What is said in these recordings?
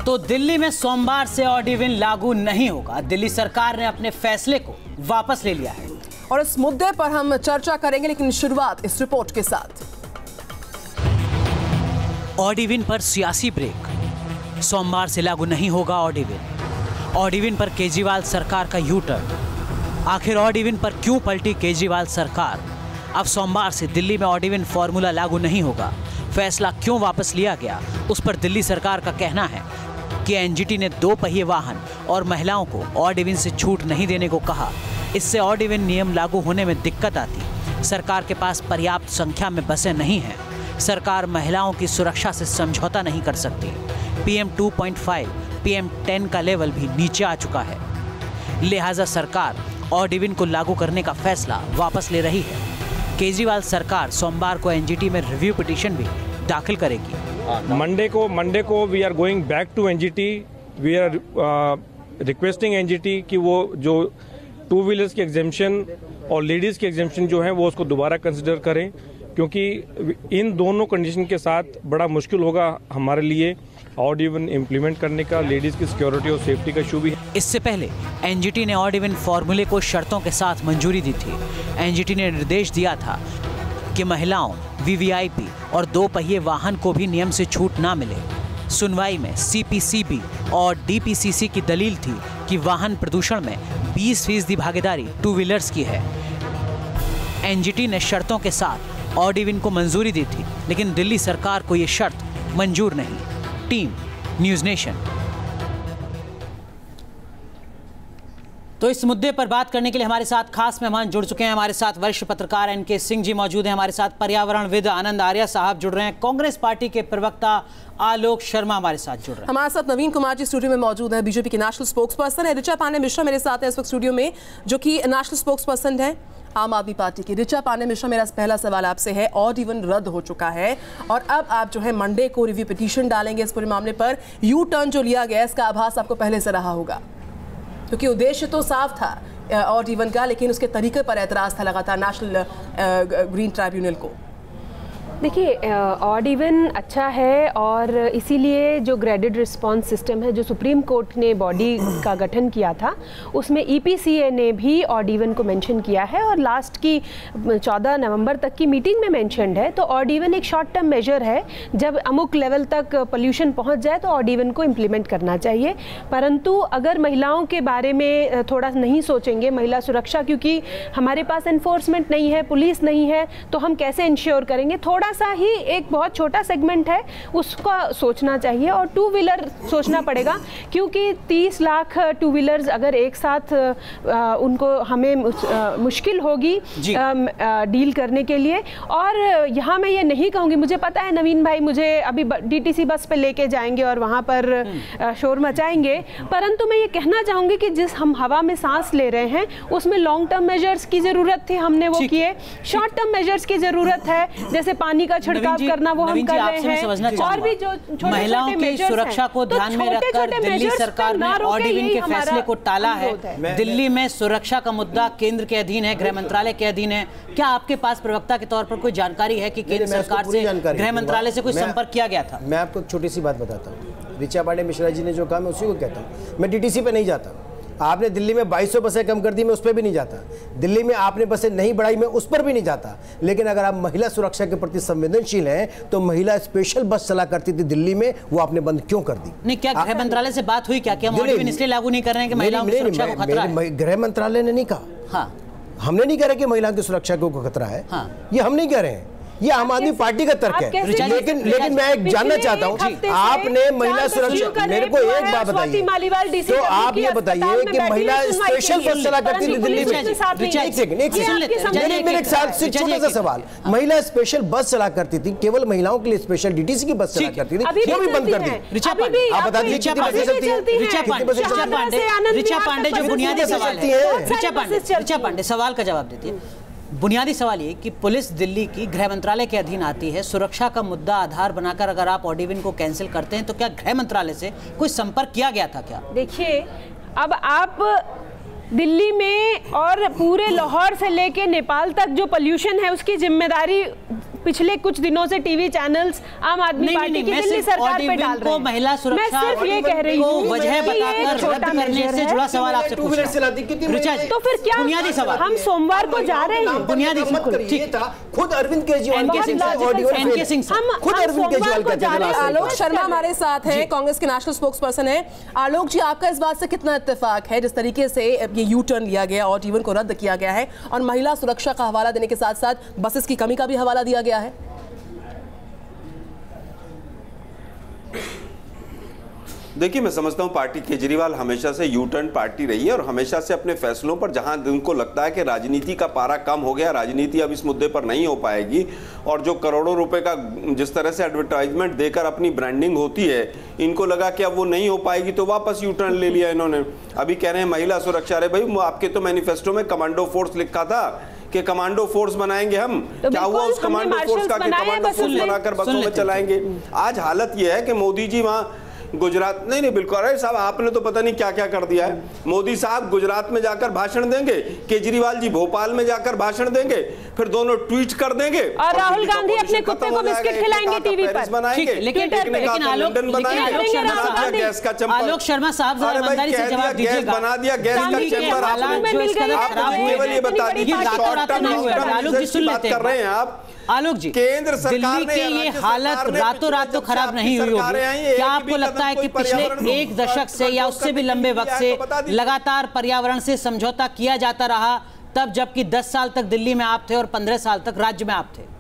तो दिल्ली में सोमवार से ऑड इवन लागू नहीं होगा। दिल्ली सरकार ने अपने फैसले को वापस ले लिया है और इस मुद्दे पर हम चर्चा करेंगे, लेकिन शुरुआत इस रिपोर्ट के साथ। ऑड इवन पर सियासी ब्रेक। सोमवार से लागू नहीं होगा ऑड इवन। ऑड इवन पर केजरीवाल सरकार का यू टर्न। आखिर ऑड इवन पर क्यों पलटी केजरीवाल सरकार? अब सोमवार से दिल्ली में ऑड इवन फॉर्मूला लागू नहीं होगा। फैसला क्यों वापस लिया गया, उस पर दिल्ली सरकार का कहना है कि एनजीटी ने 2 पहिए वाहन और महिलाओं को ऑड इवन से छूट नहीं देने को कहा। इससे ऑड इवन नियम लागू होने में दिक्कत आती। सरकार के पास पर्याप्त संख्या में बसें नहीं हैं। सरकार महिलाओं की सुरक्षा से समझौता नहीं कर सकती। PM 2.5, PM 10 का लेवल भी नीचे आ चुका है। लिहाजा सरकार ऑड इवन को लागू करने का फैसला वापस ले रही है। केजरीवाल सरकार सोमवार को एनजीटी में रिव्यू पिटीशन भी दाखिल करेगी। मंडे को we are going back to NGT. We are requesting NGT कि वो जो 2 व्हीलर्स की एग्जेम्पशन और लेडीज़ की एग्जेम्पशन जो है वो उसको दोबारा कंसिडर करें, क्योंकि इन दोनों कंडीशन के साथ बड़ा मुश्किल होगा हमारे लिए ऑड इवन इम्प्लीमेंट करने का। लेडीज़ की सिक्योरिटी और सेफ्टी का इशू भी है। इससे पहले एनजीटी ने ऑड इवन फॉर्मूले को शर्तों के साथ मंजूरी दी थी। एनजीटी ने निर्देश दिया था कि महिलाओं, वीवीआईपी और 2 पहिए वाहन को भी नियम से छूट ना मिले। सुनवाई में सीपीसीबी और डीपीसीसी की दलील थी कि वाहन प्रदूषण में 20% भागीदारी 2 व्हीलर्स की है। एनजीटी ने शर्तों के साथ ऑड इवन को मंजूरी दी थी, लेकिन दिल्ली सरकार को ये शर्त मंजूर नहीं। Team news nation. तो इस मुद्दे पर बात करने के लिए हमारे साथ खास मेहमान जुड़ चुके हैं। हमारे साथ वरिष्ठ पत्रकार NK सिंह जी मौजूद हैं। हमारे साथ पर्यावरणविद आनंद आर्या साहब जुड़ रहे हैं। कांग्रेस पार्टी के प्रवक्ता आलोक शर्मा हमारे साथ जुड़ रहे हैं। हमारे साथ नवीन कुमार जी स्टूडियो में मौजूद है, बीजेपी के नेशनल स्पोक्स पर्सन है। ऋचा पांडे मिश्रा मेरे साथ है इस वक्त स्टूडियो में, जो कि नेशनल स्पोक्स पर्सन है आम आदमी पार्टी की। ऋचा पांडे मिश्रा, मेरा पहला सवाल आपसे है, ऑड इवन रद्द हो चुका है और अब आप जो है मंडे को रिव्यू पिटीशन डालेंगे इस पूरे मामले पर। यू टर्न जो लिया गया इसका आभास आपको पहले से रहा होगा, क्योंकि उद्देश्य तो साफ था ऑड इवन का, लेकिन उसके तरीके पर एतराज था लगातार नेशनल ग्रीन ट्राइब्यूनल को। देखिए, ऑड इवन अच्छा है और इसीलिए जो ग्रेडेड रिस्पांस सिस्टम है, जो सुप्रीम कोर्ट ने बॉडी का गठन किया था, उसमें EPCA ने भी ऑड इवन को मेंशन किया है और लास्ट की 14 नवंबर तक की मीटिंग में मेंशन्ड है। तो ऑड इवन एक शॉर्ट टर्म मेजर है। जब अमुक लेवल तक पोल्यूशन पहुंच जाए तो ऑड इवन को इम्प्लीमेंट करना चाहिए। परंतु अगर महिलाओं के बारे में थोड़ा नहीं सोचेंगे, महिला सुरक्षा, क्योंकि हमारे पास एनफोर्समेंट नहीं है, पुलिस नहीं है, तो हम कैसे इंश्योर करेंगे? थोड़ा सा ही एक बहुत छोटा सेगमेंट है, उसका सोचना चाहिए। और 2 व्हीलर सोचना पड़ेगा, क्योंकि 30 लाख 2 व्हीलर्स अगर एक साथ उनको हमें मुश्किल होगी डील करने के लिए। और यहाँ मैं ये नहीं कहूँगी, मुझे पता है नवीन भाई मुझे अभी DTC बस पे लेके जाएंगे और वहाँ पर शोर मचाएंगे, परंतु मैं ये कहना चाहूँगी कि जिस हम हवा में सांस ले रहे हैं उसमें लॉन्ग टर्म मेजर्स की ज़रूरत थी, हमने वो किए। शॉर्ट टर्म मेजर्स की ज़रूरत है, जैसे पानी का छिड़काव करना, वो हम कर रहे हैं। और भी जो महिलाओं की सुरक्षा को ध्यान में रखकर दिल्ली सरकार ने ऑड इवन के फैसले को टाला है। दिल्ली में सुरक्षा का मुद्दा केंद्र के अधीन है, गृह मंत्रालय के अधीन है। क्या आपके पास प्रवक्ता के तौर पर कोई जानकारी है कि केंद्र सरकार से, गृह मंत्रालय से कोई संपर्क किया गया था? मैं आपको छोटी सी बात बताता हूँ। ऋचा पांडे मिश्रा जी ने जो कहा मैं उसी को कहता हूँ। मैं DTC पे नहीं जाता। आपने दिल्ली में 2200 बसें कम कर दी, मैं उस पर भी नहीं जाता। दिल्ली में आपने बसें नहीं बढ़ाई, मैं उस पर भी नहीं जाता। लेकिन अगर आप महिला सुरक्षा के प्रति संवेदनशील हैं तो महिला स्पेशल बस चला करती थी दिल्ली में, वो आपने बंद क्यों कर दी? नहीं, क्या गृह मंत्रालय से बात हुई? क्या हम ऑड इवन इसलिए लागू नहीं कर रहे हैं कि महिलाओं की सुरक्षा को खतरा है? गृह मंत्रालय ने नहीं कहा। हाँ, हमने नहीं कह रहे कि महिलाओं की सुरक्षा को खतरा है। ये हम नहीं कह रहे हैं, ये आम आदमी पार्टी का तर्क है। लेकिन मैं एक जानना चाहता हूँ, आपने महिला सुरक्षा, मेरे को एक बात बताइए, तो आप ये बताइए कि महिला स्पेशल बस चला करती थी दिल्ली में। एक सेकंड, मेरे साथ से छोटा सा सवाल, महिला स्पेशल बस चला करती थी, केवल महिलाओं के लिए स्पेशल DTC की बस चला करती थी, वो भी बंद कर दी। ऋचा पांडे, आप बता दीजिए कितनी बसें चलती हैं? ऋचा पांडे जो बुनियादी सवाल है, ऋचा पांडे सवाल का जवाब देती है। बुनियादी सवाल ये कि पुलिस दिल्ली की गृह मंत्रालय के अधीन आती है। सुरक्षा का मुद्दा आधार बनाकर अगर आप ऑड इवन को कैंसिल करते हैं तो क्या गृह मंत्रालय से कोई संपर्क किया गया था क्या? देखिए, अब आप दिल्ली में और पूरे लाहौर से लेके नेपाल तक जो पोल्यूशन है उसकी जिम्मेदारी पिछले कुछ दिनों से टीवी चैनल्स आम आदमी पार्टी की दिल्ली सरकार पे डाल रहे हैं। महिला सुरक्षा मैं सिर्फ ये कह रही हूँ वजह बताकर रद्द करने से जुड़ा सवाल आपसे पूछ रहा हूं। तो फिर क्या बुनियादी सवाल, हम सोमवार को जा रहे हैं, बुनियादी खुद अरविंद केजरीवाल आलोक शर्मा हमारे साथ हैं, कांग्रेस के नेशनल स्पोक्स पर्सन है। आलोक जी, आपका इस बात से कितना इत्तेफाक है जिस तरीके से ये यू टर्न लिया गया, ऑड इवन को रद्द किया गया है और महिला सुरक्षा का हवाला देने के साथ साथ बसेस की कमी का भी हवाला दिया गया है? देखिए, मैं समझता हूं पार्टी केजरीवाल हमेशा से यू टर्न पार्टी रही है और हमेशा से अपने फैसलों पर जहां उनको लगता है कि राजनीति का पारा कम हो गया, राजनीति अब इस मुद्दे पर नहीं हो पाएगी और जो करोड़ों रुपए का जिस तरह से एडवर्टाइजमेंट देकर अपनी ब्रांडिंग होती है, इनको लगा कि अब वो नहीं हो पाएगी तो वापस यू टर्न ले लिया इन्होंने। अभी कह रहे हैं महिला सुरक्षा। अरे भाई, आपके तो मैनिफेस्टो में कमांडो फोर्स लिखा था कि कमांडो फोर्स बनाएंगे हम, तो क्या हुआ उस कमांडो फोर्स का? कमांडो फोर्स बनाकर बसों में चलाएंगे। आज हालत यह है कि मोदी जी वहां गुजरात, नहीं बिल्कुल, अरे साहब आपने तो पता नहीं क्या क्या कर दिया है। मोदी साहब गुजरात में जाकर भाषण देंगे, केजरीवाल जी भोपाल में जाकर भाषण देंगे, फिर दोनों ट्वीट कर देंगे और राहुल गांधी अपने कुत्ते को बिस्किट खिलाएंगे टीवी पर बनाएंगे, लेकिन आलोक शर्मा साहब जरा ईमानदारी से जवाब दीजिएगा। बना दिया गैस का चैम्बर, केवल ये बता दीजिए कर रहे हैं आप आलोक जी, केंद्र सरकार ने ये हालत रातों रात तो खराब नहीं हुई होगी। क्या आपको लगता है कि पिछले एक दशक से या उससे भी लंबे वक्त से लगातार पर्यावरण से समझौता किया जाता रहा, तब जबकि 10 साल तक दिल्ली में आप थे और 15 साल तक राज्य में आप थे?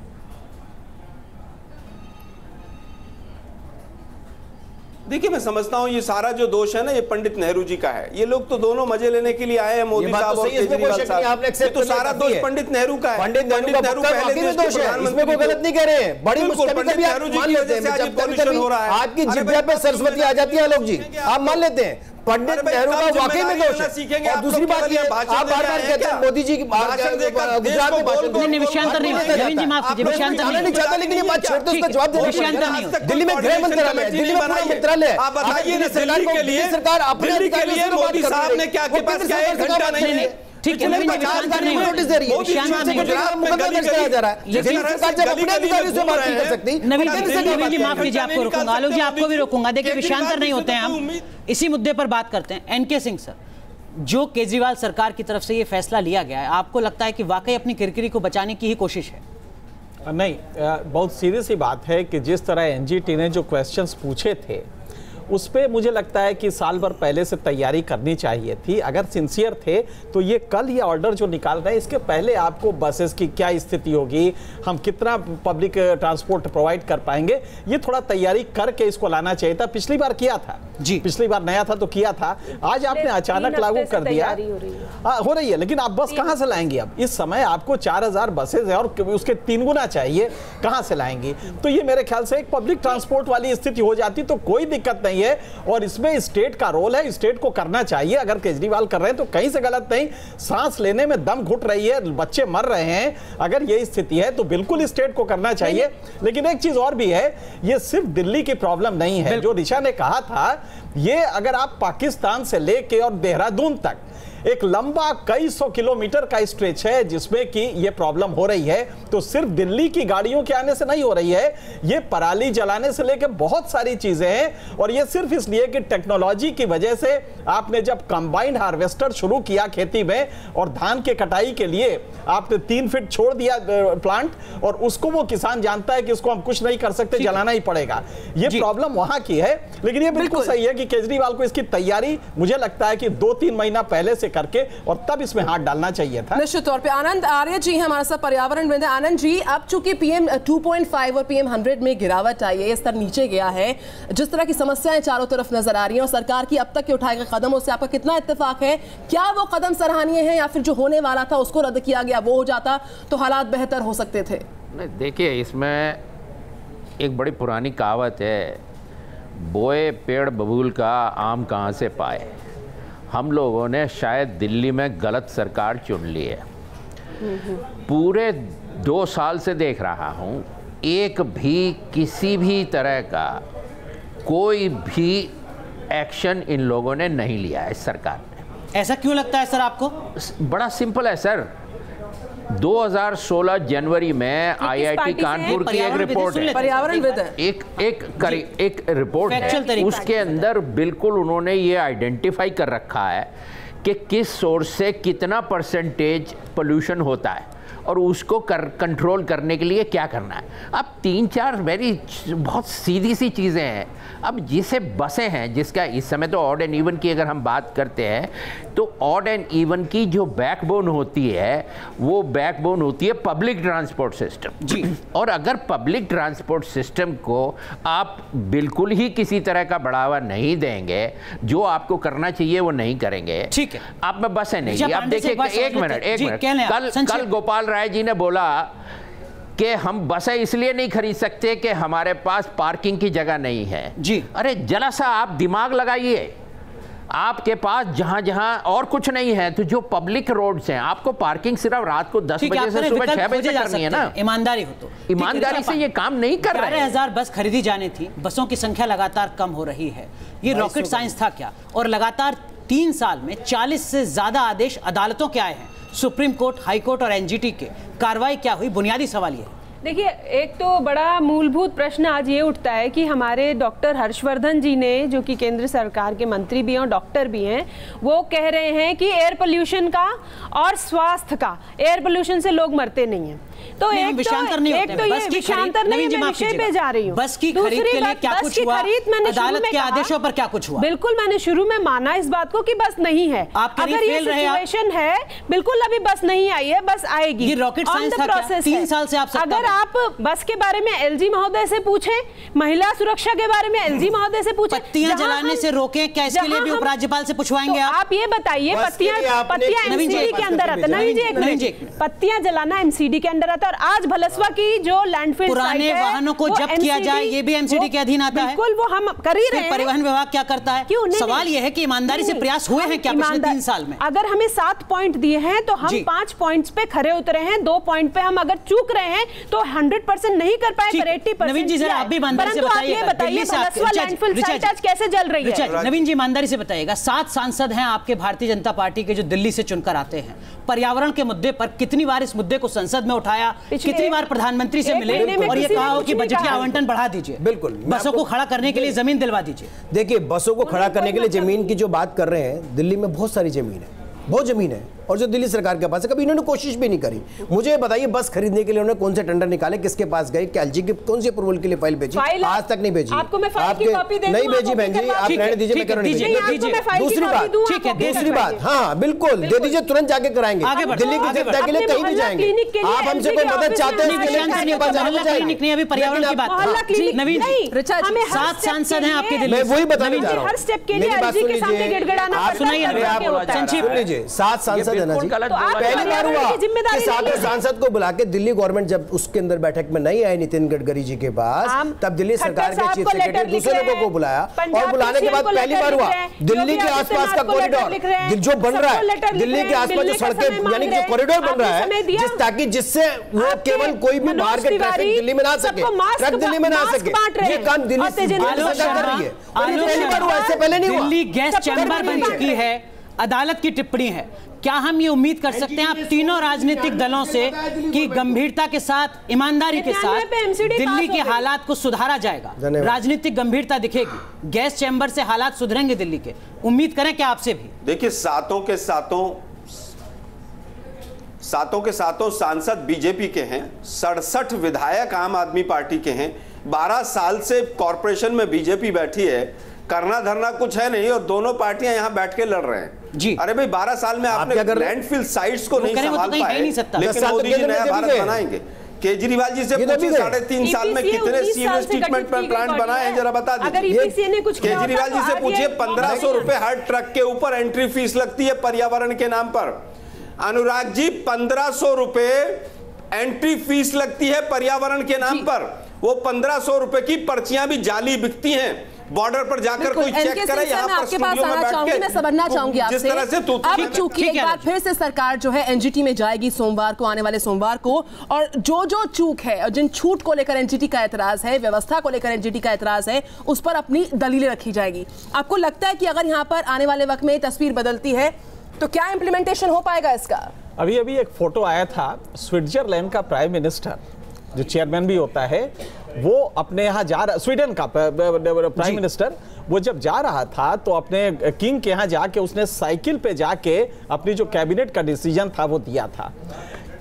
देखिए, मैं समझता हूँ ये सारा जो दोष है ना, ये पंडित नेहरू जी का है। ये लोग तो दोनों मजे लेने के लिए आए हैं, मोदी साहब और केजरीवाल साहब। ये तो सारा दोष पंडित नेहरू का है। पंडित नेहरू पहले देश के प्रधानमंत्री, इसमें कोई गलत नहीं कह रहे हैं। बड़ी मुश्किल कभी आप मान लेते हैं, आपकी जिभ्या पे सरस्वती आ जाती है आलोक जी, आप मान लेते हैं पंडित नेहरू का वाकई में दोष है। और दूसरी बात ये, आप बार-बार कहते हैं मोदी जी की गुजरात में भाषण, विषयांतर नहीं, नवीन जी माफ कीजिए, विषयांतर नहीं चाहता, लेकिन ये बात छेड़ते उसका जवाब देना। दिल्ली में गृह मंत्रालय है, दिल्ली में पूरा मंत्रालय है, आप बताइए ना सरकार को, दिल्ली सरकार अपने अधिकारियों से मोदी साहब ने क्या के पास क्या एक घंटा नहीं है, ठीक है, नोटिस दे रही है, मुकदमा दर्ज कराया जा रहा है। दिल्ली सरकार जब अपने अधिकारियों से बात नहीं कर सकती, नवीन जी माफ कीजिए, आपको रोकूंगा, आलोक जी आपको भी रोकूंगा। देखिए, विषयांतर नहीं होते हैं, हम इसी मुद्दे पर बात करते हैं। एनके सिंह सर, जो केजरीवाल सरकार की तरफ से ये फैसला लिया गया है, आपको लगता है कि वाकई अपनी किरकिरी को बचाने की ही कोशिश है? नहीं, बहुत सीरियस ही बात है कि जिस तरह एनजीटी ने जो क्वेश्चंस पूछे थे उस पर मुझे लगता है कि साल भर पहले से तैयारी करनी चाहिए थी। अगर सिंसियर थे तो ये कल ये ऑर्डर जो निकाल रहे हैं, इसके पहले आपको बसेस की क्या स्थिति होगी, हम कितना पब्लिक ट्रांसपोर्ट प्रोवाइड कर पाएंगे, ये थोड़ा तैयारी करके इसको लाना चाहिए था। पिछली बार किया था जी, पिछली बार नया था तो किया था, आज आपने अचानक लागू कर दिया। हो रही है, लेकिन आप बस कहाँ से लाएंगे? अब इस समय आपको 4000 बसेज है और उसके 3 गुना चाहिए, कहाँ से लाएंगी? तो ये मेरे ख्याल से एक पब्लिक ट्रांसपोर्ट वाली स्थिति हो जाती तो कोई दिक्कत नहीं है। और इसमें स्टेट का रोल है, स्टेट को करना चाहिए। अगर केजरीवाल कर रहे हैं तो कहीं से गलत नहीं, सांस लेने में दम घुट रही है, बच्चे मर रहे हैं, अगर ये स्थिति है तो बिल्कुल स्टेट को करना चाहिए। लेकिन एक चीज और भी है, ये सिर्फ दिल्ली की प्रॉब्लम नहीं है। जो ऋषा ने कहा था, ये अगर आप पाकिस्तान से लेके और देहरादून तक एक लंबा कई 100 किलोमीटर का स्ट्रेच है जिसमें कि ये प्रॉब्लम हो रही है, तो सिर्फ दिल्ली की गाड़ियों के आने से नहीं हो रही है, ये पराली जलाने से लेकर बहुत सारी चीजें हैं। और ये सिर्फ इसलिए कि टेक्नोलॉजी की वजह से आपने जब कंबाइंड हार्वेस्टर शुरू किया खेती में और धान के कटाई के लिए आपने 3 फीट छोड़ दिया प्लांट, और उसको वो किसान जानता है कि इसको हम कुछ नहीं कर सकते, जलाना ही पड़ेगा। ये प्रॉब्लम वहां की है। लेकिन ये बिल्कुल सही है कि केजरीवाल को इसकी तैयारी मुझे लगता है कि 2-3 महीना पहले से करके और तब इसमें हाथ डालना चाहिए था। निश्चित तौर पे। आनंद आर्य जी हमारे साथ पर्यावरण विद। आनंद जी, अब चूंकि PM 2.5 और PM 100 में गिरावट आई है, स्तर नीचे गया है, जिस तरह की समस्याएं चारों तरफ नजर आ रही हैं और सरकार की अब तक के उठाए गए कदमों से आपका कितना इत्तेफाक है? क्या वो कदम सराहनीय है या फिर जो होने वाला था उसको रद्द किया गया वो हो जाता तो हालात बेहतर हो सकते थे? देखिए, इसमें एक बड़ी पुरानी कहावत है, बोए पेड़ बबूल का आम कहाँ से पाए। हम लोगों ने शायद दिल्ली में गलत सरकार चुन ली है। पूरे 2 साल से देख रहा हूँ, एक भी किसी भी तरह का कोई भी एक्शन इन लोगों ने नहीं लिया है सरकार ने। ऐसा क्यों लगता है सर आपको? बड़ा सिंपल है सर, 2016 जनवरी में IIT कानपुर की एक रिपोर्ट है, पर्यावरणविद है, एक रिपोर्ट है, उसके अंदर बिल्कुल उन्होंने ये आइडेंटिफाई कर रखा है कि किस सोर्स से कितना परसेंटेज पोल्यूशन होता है और उसको कंट्रोल करने के लिए क्या करना है। अब 3-4 बहुत सीधी सी चीज़ें हैं। अब जिसे बसें हैं, जिसका इस समय तो ऑड एंड इवन की अगर हम बात करते हैं तो ऑड एंड इवन की जो बैकबोन होती है वो बैकबोन होती है पब्लिक ट्रांसपोर्ट सिस्टम जी। और अगर पब्लिक ट्रांसपोर्ट सिस्टम को आप बिल्कुल ही किसी तरह का बढ़ावा नहीं देंगे, जो आपको करना चाहिए वो नहीं करेंगे, ठीक है, आप में बसें नहीं। अब देखिए, एक मिनट, कल गोपाल राय जी ने बोला कि हम बसें इसलिए नहीं खरीद सकते कि हमारे पास पार्किंग की जगह नहीं है जी। अरे जरा सा आप दिमाग लगाइए, आपके पास जहां जहां और कुछ नहीं है तो जो पब्लिक रोड्स हैं, आपको पार्किंग सिर्फ रात को 10 बजे से सुबह 6 बजे करनी है ना। ईमानदारी हो तो ईमानदारी से ये काम नहीं कर रहे हैं। 11,000 बस खरीदी जानी थी, बसों की संख्या लगातार कम हो रही है। ये रॉकेट साइंस था क्या? और लगातार 3 साल में 40 से ज्यादा आदेश अदालतों के आए हैं, सुप्रीम कोर्ट, हाई कोर्ट और एनजीटी के। कार्रवाई क्या हुई? बुनियादी सवाल ये है। देखिए, एक तो बड़ा मूलभूत प्रश्न आज ये उठता है कि हमारे डॉक्टर हर्षवर्धन जी ने, जो कि केंद्र सरकार के मंत्री भी हैं और डॉक्टर भी हैं, वो कह रहे हैं कि एयर पोल्यूशन का और स्वास्थ्य का, एयर पोल्यूशन से लोग मरते नहीं हैं। तो एक विषयांतर नहीं होते। तो ये विषयांतर नहीं, मैं विषय पे जा रही हूँ। बस की खरीद के लिए क्या कुछ हुआ? अदालत के आदेशों पर क्या कुछ हुआ? बिल्कुल, मैंने शुरू में माना इस बात को कि बस नहीं है। अगर ये सिचुएशन है, बिल्कुल अभी बस नहीं आई है, बस आएगी। ये रॉकेट साइंस था क्या? 3 साल से आप अगर आप बस के बारे में एलजी महोदय से पूछें, महिला सुरक्षा के बारे में एलजी महोदय से पूछें, पत्तियां जलाने से रोकें क्या, इसके लिए भी उपराज्यपाल से पूछवाएंगे आप? ये बताइए, पत्तियां एमसीडी के अंदर आता है। नवीन जी, पत्तियां जलाना एमसीडी के अंदर आता है। और आज भलसवा की जो लैंडफिल पुराने वाहनों को जब्त किया जाए, ये भी एमसीडी के अधीन आता है। बिल्कुल, वो हम कर ही रहे हैं। परिवहन विभाग क्या करता है? सवाल ये है कि ईमानदारी से प्रयास हुए हैं क्या पिछले 3 साल में? अगर हमें 7 पॉइंट दिए हैं तो हम 5 पॉइंट्स पे खरे उतरे हैं। 2 पॉइंट पे हम अगर चूक रहे हैं तो 100% नहीं कर पाए, 80%। नवीन जी, जरा आप भी ईमानदारी से बताइए, भलसवा लैंडफिल साइट आज कैसे जल रही है? नवीन जी, ईमानदारी से बताइएगा, 7 सांसद हैं आपके भारतीय जनता पार्टी के जो दिल्ली से चुनकर आते हैं। पर्यावरण के मुद्दे पर कितनी बार इस मुद्दे को संसद में उठाया, कितनी बार प्रधानमंत्री से मिले और ये कहा हो कि बजटीय आवंटन बढ़ा दीजिए। बिल्कुल, बसों को खड़ा करने के लिए जमीन दिलवा दीजिए। देखिए, बसों को खड़ा करने के लिए जमीन की जो बात कर रहे हैं, दिल्ली में बहुत सारी जमीन है, बहुत जमीन है, और जो दिल्ली सरकार के पास है, कभी इन्होंने कोशिश भी नहीं करी। मुझे बताइए, बस खरीदने के लिए उन्होंने कौन से टेंडर निकाले, किसके पास गए, एलजी की कौन सी अप्रूवल के लिए फाइल भेजी? आज तक नहीं भेजी। आपको मैं फाइल की कॉपी दे दूं? नहीं भेजी बहन जी, आप रहने दीजिए, मैं करूँ। दूसरी बात, हाँ बिल्कुल दे दीजिए, तुरंत जाके कराएंगे। दिल्ली की जनता के लिए कहीं भी जाएंगे। आप हमसे कोई मदद चाहते हैं? पर्यावरण की बात, 7 सांसद हैं आपके दिल्ली, मैं वही बताने जा रहा हूँ। हर स्टेप के लिए एलजी के सामने गिड़गिड़ाना पड़ता है। सुन लीजिए, 7 सांसद है ना जी। पहली बार हुआ कि 7 सांसद को बुला के दिल्ली गवर्नमेंट जब उसके अंदर बैठक में नहीं आए नितिन गडकरी जी के पास, तब दिल्ली सरकार के चीफ सेक्रेटरी दूसरे लोगों को बुलाया, और बुलाने के बाद पहली बार हुआ दिल्ली के आसपास का कॉरिडोर जो बन रहा है, दिल्ली के आसपास जो सड़कें यानी जो कॉरिडोर बन रहा है, ताकि जिससे वो केवल कोई भी बाहर के ट्रैफिक दिल्ली में ना सके, ट्रक दिल्ली में ना सके, ये काम दिल्ली सरकार कर रही है। पहली बार हुआ, इससे पहले नहीं हुआ। दिल्ली गैस चैम्बर बन चुकी है, अदालत की टिप्पणी है। क्या हम ये उम्मीद कर सकते हैं आप तीनों राजनीतिक दलों से कि गंभीरता के साथ, ईमानदारी के साथ दिल्ली के हालात को सुधारा जाएगा? राजनीतिक गंभीरता दिखेगी, गैस चैम्बर से हालात सुधरेंगे दिल्ली के? उम्मीद करें क्या आपसे भी? देखिए, सातों के सातों सांसद बीजेपी के हैं, 67 विधायक आम आदमी पार्टी के हैं, 12 साल से कॉर्पोरेशन में बीजेपी बैठी है, करना धरना कुछ है नहीं, और दोनों पार्टियां यहां बैठ के लड़ रहे हैं जी। अरे भाई, 12 साल में आपने लैंडफिल साइट्स को नहीं संभाल पाए, लेकिन मोदी जी नया भारत बनाएंगे। केजरीवाल जी से पूछिए 3.5 साल में कितने सीवेज ट्रीटमेंट प्लांट बनाए हैं, जरा बता दीजिए। केजरीवाल जी से पूछिए, 1500 रुपए हर ट्रक के ऊपर एंट्री फीस लगती है पर्यावरण के नाम पर। अनुराग जी, 1500 रुपए एंट्री फीस लगती है पर्यावरण के नाम पर। वो 1500 रुपए की पर्चियां भी जाली बिकती हैं। बॉर्डर पर जाकर कोई चेक करे, यहाँ पर आपके पास आना चाहूंगी, मैं समझना चाहूंगी आपसे। जिस तरह से अब चूंकि एक बार फिर से सरकार जो है एनजीटी में जाएगी सोमवार को, आने वाले सोमवार को, और जो चूक है और जिन छूट को लेकर एनजीटी का एतराज है, व्यवस्था को लेकर एनजीटी का एतराज है, उस पर अपनी दलीलें रखी जाएगी। आपको लगता है कि अगर यहाँ पर आने वाले वक्त में तस्वीर बदलती है, तो क्या इंप्लीमेंटेशन हो पाएगा इसका? अभी अभी एक फोटो आया था, स्विट्जरलैंड का प्राइम मिनिस्टर जो चेयरमैन भी होता है, वो अपने यहाँ जा रहा, स्वीडन का प्राइम मिनिस्टर, वो जब जा रहा था तो अपने किंग के यहाँ जाके उसने साइकिल पे जाके अपनी जो कैबिनेट का डिसीजन था वो दिया था।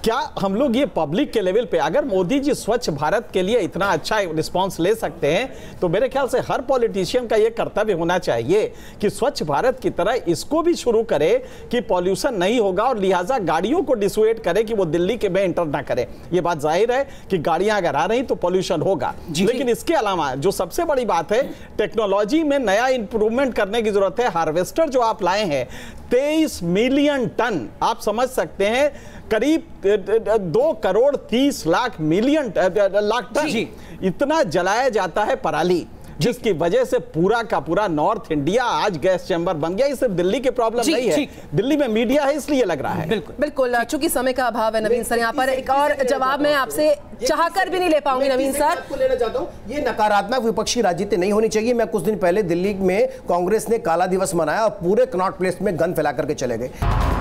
क्या हम लोग ये पब्लिक के लेवल पे, अगर मोदी जी स्वच्छ भारत के लिए इतना अच्छा रिस्पांस ले सकते हैं तो मेरे ख्याल से हर पॉलिटिशियन का ये कर्तव्य होना चाहिए कि स्वच्छ भारत की तरह इसको भी शुरू करे कि पॉल्यूशन नहीं होगा और लिहाजा गाड़ियों को डिसुएट करे कि वो दिल्ली के में एंटर ना करे। ये बात जाहिर है कि गाड़ियां अगर आ रही तो पॉल्यूशन होगा, लेकिन इसके अलावा जो सबसे बड़ी बात है, टेक्नोलॉजी में नया इंप्रूवमेंट करने की जरूरत है। हार्वेस्टर जो आप लाए हैं 23 मिलियन टन, आप समझ सकते हैं करीब 2 करोड़ 30 लाख टन इतना जलाया जाता है पराली, जिसकी वजह से पूरा का पूरा नॉर्थ इंडिया आज गैस चैम्बर बन गया। ये सिर्फ दिल्ली की प्रॉब्लम नहीं है, दिल्ली में मीडिया है इसलिए लग रहा है। बिल्कुल। चूंकि समय का अभाव है नवीन सर, यहाँ पर एक और जवाब मैं आपसे चाहकर भी नहीं ले पाऊंगी नवीन सर। लेना चाहता हूँ, ये नकारात्मक विपक्षी राजनीति नहीं होनी चाहिए। मैं कुछ दिन पहले दिल्ली में कांग्रेस ने काला दिवस मनाया और पूरे कनॉट प्लेस में गन फैला करके चले गए।